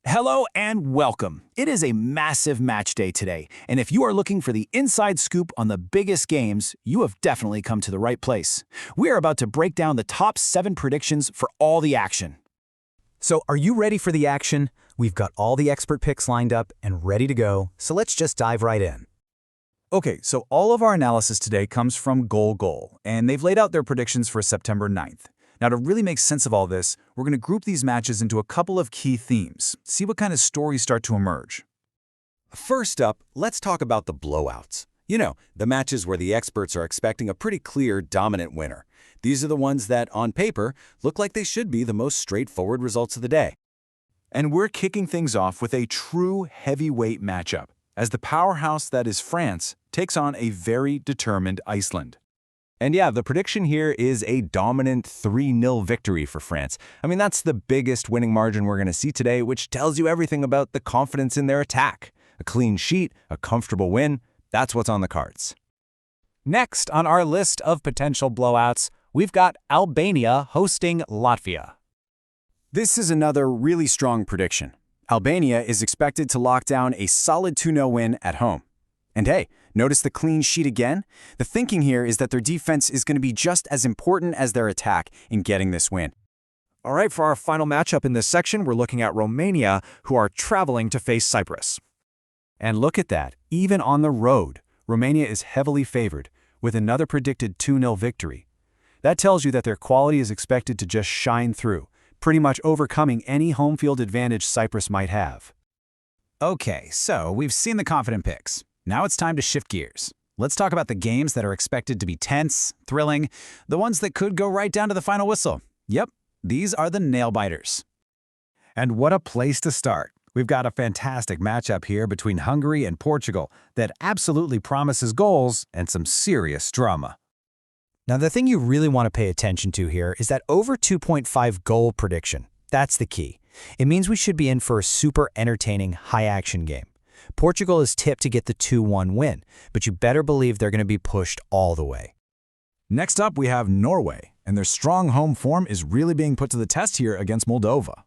Hello and welcome. It is a massive match day today, and if you are looking for the inside scoop on the biggest games, you have definitely come to the right place. We are about to break down the top 7 predictions for all the action. So are you ready for the action? We've got all the expert picks lined up and ready to go, so let's just dive right in. Okay, so all of our analysis today comes from Goal, and they've laid out their predictions for September 9th. Now, to really make sense of all this, we're going to group these matches into a couple of key themes, see what kind of stories start to emerge. First up, let's talk about the blowouts. You know, the matches where the experts are expecting a pretty clear, dominant winner. These are the ones that, on paper, look like they should be the most straightforward results of the day. And we're kicking things off with a true heavyweight matchup, as the powerhouse that is France takes on a very determined Iceland. And yeah, the prediction here is a dominant 3-0 victory for France. I mean, that's the biggest winning margin we're going to see today, which tells you everything about the confidence in their attack. A clean sheet, a comfortable win, that's what's on the cards. Next on our list of potential blowouts, we've got Albania hosting Latvia. This is another really strong prediction. Albania is expected to lock down a solid 2-0 win at home. And hey, notice the clean sheet again? The thinking here is that their defense is going to be just as important as their attack in getting this win. All right, for our final matchup in this section, we're looking at Romania, who are traveling to face Cyprus. And look at that, even on the road, Romania is heavily favored, with another predicted 2-0 victory. That tells you that their quality is expected to just shine through, pretty much overcoming any home field advantage Cyprus might have. Okay, so we've seen the confident picks. Now it's time to shift gears. Let's talk about the games that are expected to be tense, thrilling, the ones that could go right down to the final whistle. Yep, these are the nail-biters. And what a place to start. We've got a fantastic matchup here between Hungary and Portugal that absolutely promises goals and some serious drama. Now, the thing you really want to pay attention to here is that over 2.5 goal prediction. That's the key. It means we should be in for a super entertaining, high-action game. Portugal is tipped to get the 2-1 win, but you better believe they're going to be pushed all the way. Next up, we have Norway, and their strong home form is really being put to the test here against Moldova.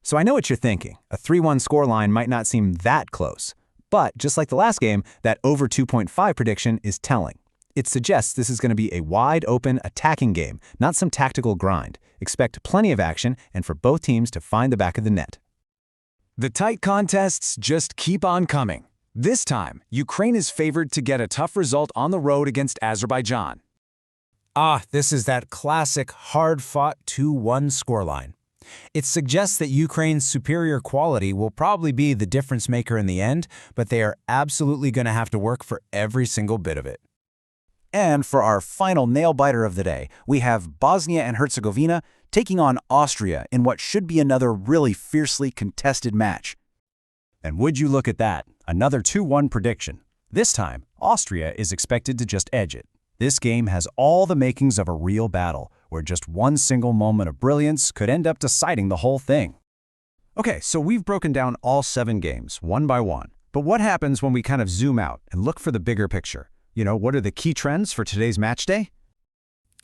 So I know what you're thinking. A 3-1 scoreline might not seem that close. But just like the last game, that over 2.5 prediction is telling. It suggests this is going to be a wide-open attacking game, not some tactical grind. Expect plenty of action and for both teams to find the back of the net. The tight contests just keep on coming. This time, Ukraine is favored to get a tough result on the road against Azerbaijan. This is that classic hard-fought 2-1 scoreline. It suggests that Ukraine's superior quality will probably be the difference maker in the end, but they are absolutely going to have to work for every single bit of it. And for our final nail-biter of the day, we have Bosnia and Herzegovina taking on Austria in what should be another really fiercely contested match. And would you look at that, another 2-1 prediction. This time, Austria is expected to just edge it. This game has all the makings of a real battle, where just one single moment of brilliance could end up deciding the whole thing. Okay, so we've broken down all 7 games, one by one. But what happens when we kind of zoom out and look for the bigger picture? You know, what are the key trends for today's match day?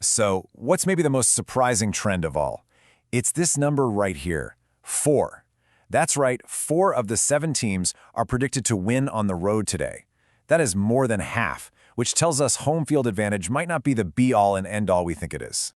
So, what's maybe the most surprising trend of all? It's this number right here, 4. That's right, 4 of the 7 teams are predicted to win on the road today. That is more than half, which tells us home field advantage might not be the be-all and end-all we think it is.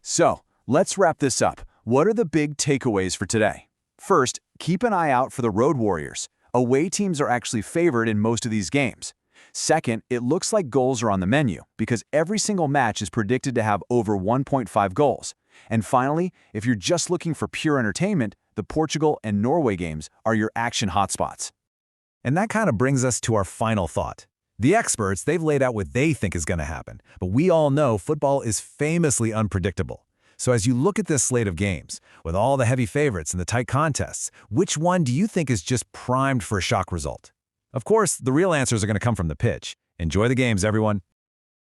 So, let's wrap this up. What are the big takeaways for today? First, keep an eye out for the road warriors. Away teams are actually favored in most of these games. Second, it looks like goals are on the menu because every single match is predicted to have over 1.5 goals. And finally, if you're just looking for pure entertainment, the Portugal and Norway games are your action hotspots. And that kind of brings us to our final thought. The experts, they've laid out what they think is going to happen, but we all know football is famously unpredictable. So as you look at this slate of games, with all the heavy favorites and the tight contests, which one do you think is just primed for a shock result? Of course, the real answers are going to come from the pitch. Enjoy the games, everyone.